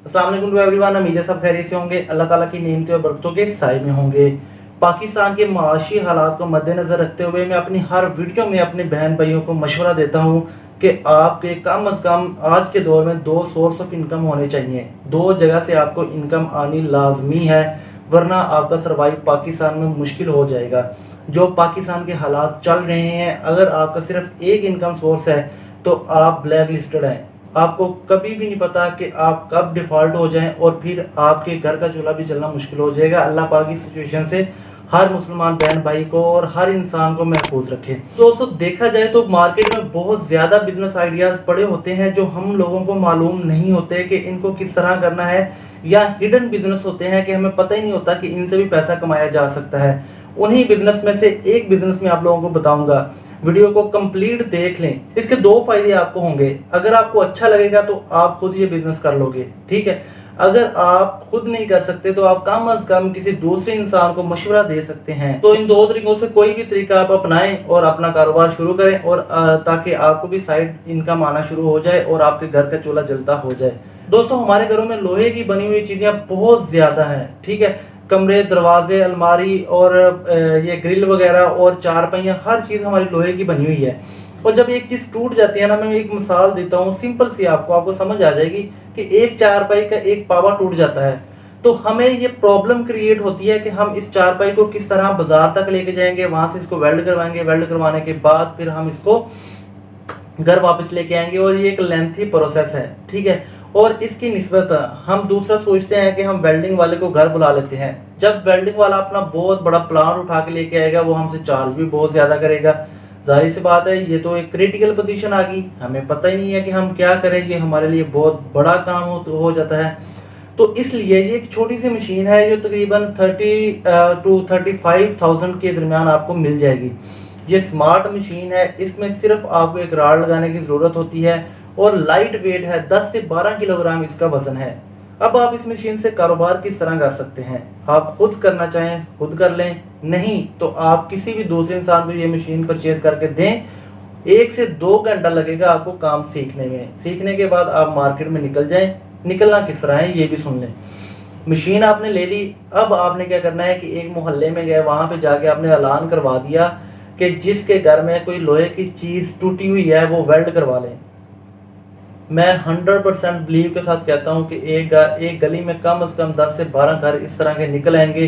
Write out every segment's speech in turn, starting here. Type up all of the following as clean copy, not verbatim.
अस्सलाम वालेकुम to everyone. उम्मीद है सब खैरियत से होंगे, अल्लाह ताला की नेमतों और बरकतों के साए में होंगे। पाकिस्तान के माशी हालात को मद्देनज़र रखते हुए मैं अपनी हर वीडियो में अपने बहन भाइयों को मशवरा देता हूँ कि आपके कम अज़ कम आज के दौर में 2 सोर्स ऑफ इनकम होने चाहिए। 2 जगह से आपको इनकम आनी लाजमी है, वरना आपका सर्वाइव पाकिस्तान में मुश्किल हो जाएगा। जो पाकिस्तान के हालात चल रहे हैं, अगर आपका सिर्फ एक इनकम सोर्स है तो आप ब्लैक लिस्टेड हैं। आपको कभी भी नहीं पता कि आप कब डिफ़ॉल्ट हो जाएं और फिर आपके घर का चूल्हा भी चलना मुश्किल हो जाएगा। अल्लाह पाक इस सिचुएशन से हर मुसलमान बहन भाई को और हर इंसान को महफूज रखे। दोस्तों, देखा जाए तो मार्केट में बहुत ज़्यादा बिजनेस आइडियाज़ पड़े होते हैं जो हम लोगों को मालूम नहीं होते कि इनको किस तरह करना है, या हिडन बिजनेस होते हैं कि हमें पता ही नहीं होता कि इनसे भी पैसा कमाया जा सकता है। उन्हीं बिजनेस में से एक बिजनेस में आप लोगों को बताऊंगा, वीडियो को कंप्लीट देख लें। इसके 2 फायदे आपको होंगे। अगर आपको अच्छा लगेगा तो आप खुद ये बिजनेस कर लोगे, ठीक है। अगर आप खुद नहीं कर सकते तो आप कम अज कम किसी दूसरे इंसान को मशवरा दे सकते हैं। तो इन 2 तरीकों से कोई भी तरीका आप अपनाएं और अपना कारोबार शुरू करें, और ताकि आपको भी साइड इनकम आना शुरू हो जाए और आपके घर का चूल्हा जलता हो जाए। दोस्तों, हमारे घरों में लोहे की बनी हुई चीज़ें बहुत ज़्यादा हैं, ठीक है। कमरे, दरवाजे, अलमारी और ये ग्रिल वगैरह और चारपाइयाँ, हर चीज़ हमारी लोहे की बनी हुई है। और जब एक चीज़ टूट जाती है ना, मैं एक मिसाल देता हूँ सिंपल सी, आपको समझ आ जाएगी कि एक चारपाई का एक पावा टूट जाता है तो हमें ये प्रॉब्लम क्रिएट होती है कि हम इस चारपाई को किस तरह बाजार तक लेके जाएंगे, वहाँ से इसको वेल्ड करवाएंगे, वेल्ड करवाने के बाद फिर हम इसको घर वापस लेके आएंगे, और ये एक लेंथी प्रोसेस है, ठीक है। और इसकी निस्बत हम दूसरा सोचते हैं कि हम वेल्डिंग वाले को घर बुला लेते हैं। जब वेल्डिंग वाला अपना बहुत बड़ा प्लांट उठा के लेके आएगा, वो हमसे चार्ज भी बहुत ज़्यादा करेगा। जाहिर सी बात है, ये तो एक क्रिटिकल पोजीशन आ गई, हमें पता ही नहीं है कि हम क्या करें, ये हमारे लिए बहुत बड़ा काम हो जाता है। तो इसलिए ये एक छोटी सी मशीन है जो तकरीबन 30 to 35,000 के दरमियान आपको मिल जाएगी। ये स्मार्ट मशीन है, इसमें सिर्फ आपको एक राड लगाने की ज़रूरत होती है और लाइट वेट है, 10 से 12 किलोग्राम इसका वजन है। अब आप इस मशीन से कारोबार किस तरह कर सकते हैं? आप खुद करना चाहें खुद कर लें, नहीं तो आप किसी भी दूसरे इंसान को ये मशीन परचेज करके दें। 1 से 2 घंटा लगेगा आपको काम सीखने में। सीखने के बाद आप मार्केट में निकल जाएं। निकलना किस तरह है ये भी सुन लें। मशीन आपने ले ली, अब आपने क्या करना है कि एक मोहल्ले में गए, वहाँ पे जाके आपने ऐलान करवा दिया कि जिसके घर में कोई लोहे की चीज़ टूटी हुई है वो वेल्ड करवा लें। मैं 100% बिलीव के साथ कहता हूँ कि एक गली में कम से कम 10 से 12 घर इस तरह के निकल आएंगे।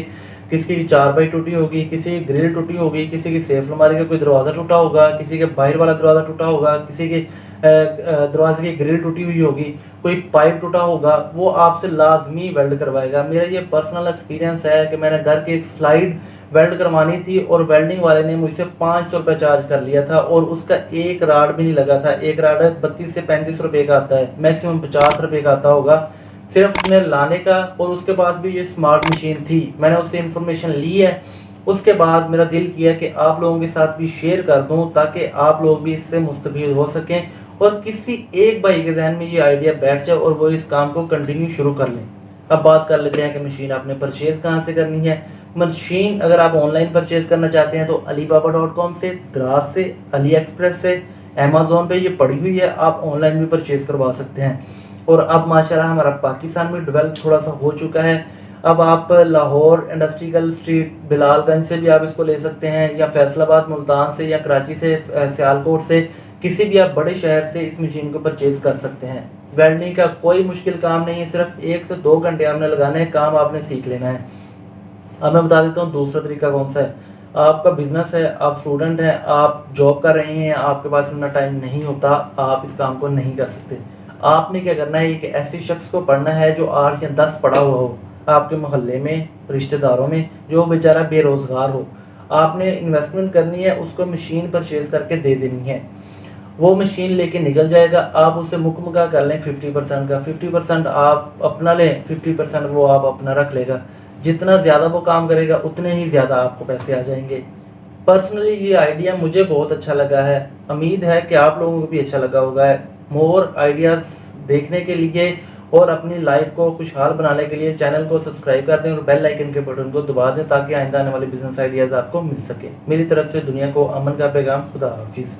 किसी की चारपाई टूटी होगी, किसी की ग्रिल टूटी होगी, किसी की सेफ अलमारी का कोई दरवाज़ा टूटा होगा, किसी के बाहर वाला दरवाज़ा टूटा होगा, किसी के दरवाजे की ग्रिल टूटी हुई होगी, कोई पाइप टूटा होगा, वो आपसे लाजमी वेल्ड करवाएगा। मेरा ये पर्सनल एक्सपीरियंस है कि मैंने घर की एक स्लाइड वेल्ड करवानी थी और वेल्डिंग वाले ने मुझसे 500 रुपये चार्ज कर लिया था, और उसका एक राड भी नहीं लगा था। एक राड 32 से 35 रुपये का आता है, मैक्सिमम 50 रुपये का आता होगा सिर्फ उसने लाने का। और उसके पास भी ये स्मार्ट मशीन थी, मैंने उससे इन्फॉर्मेशन ली है। उसके बाद मेरा दिल किया कि आप लोगों के साथ भी शेयर कर दूं ताकि आप लोग भी इससे मुस्तफीद हो सकें और किसी एक भाई के जहन में ये आइडिया बैठ जाए और वो इस काम को कंटिन्यू शुरू कर लें। अब बात कर लेते हैं कि मशीन आपने परचेज़ कहाँ से करनी है। मशीन अगर आप ऑनलाइन परचेज करना चाहते हैं तो alibaba.com से, द्रास से, अली एक्सप्रेस से, अमेज़ॉन पे ये पड़ी हुई है, आप ऑनलाइन भी परचेज करवा सकते हैं। और अब माशाल्लाह हमारा पाकिस्तान में डेवलप थोड़ा सा हो चुका है। अब आप लाहौर इंडस्ट्रियल स्ट्रीट बिलालगंज से भी आप इसको ले सकते हैं, या फैसलाबाद मुल्तान से, या कराची से, सियालकोट से, किसी भी आप बड़े शहर से इस मशीन को परचेज कर सकते हैं। वेल्डिंग का कोई मुश्किल काम नहीं है, सिर्फ 1 से 2 घंटे आपने लगाने हैं, काम आपने सीख लेना है। अब मैं बता देता हूँ दूसरा तरीका कौन सा है। आपका बिजनेस है, आप स्टूडेंट हैं, आप जॉब कर रहे हैं, आपके पास इतना टाइम नहीं होता, आप इस काम को नहीं कर सकते। आपने क्या करना है, एक ऐसे शख्स को पढ़ना है जो 8 या 10 पढ़ा हुआ हो आपके मोहल्ले में, रिश्तेदारों में, जो बेचारा बेरोज़गार हो। आपने इन्वेस्टमेंट करनी है, उसको मशीन परचेज करके दे देनी है। वो मशीन लेके निकल जाएगा, आप उससे मुकमगा कर लें 50% का, 50% आप अपना लें, 50% वो आप अपना रख लेगा। जितना ज़्यादा वो काम करेगा उतने ही ज़्यादा आपको पैसे आ जाएंगे। पर्सनली ये आइडिया मुझे बहुत अच्छा लगा है, उम्मीद है कि आप लोगों को भी अच्छा लगा होगा। मोर आइडियाज़ देखने के लिए और अपनी लाइफ को खुशहाल बनाने के लिए चैनल को सब्सक्राइब कर दें और बेल आइकन के बटन को दबा दें ताकि आइंदा आने वाले बिजनेस आइडियाज़ आपको मिल सके। मेरी तरफ से दुनिया को अमन का पैगाम। खुदा हाफिज़।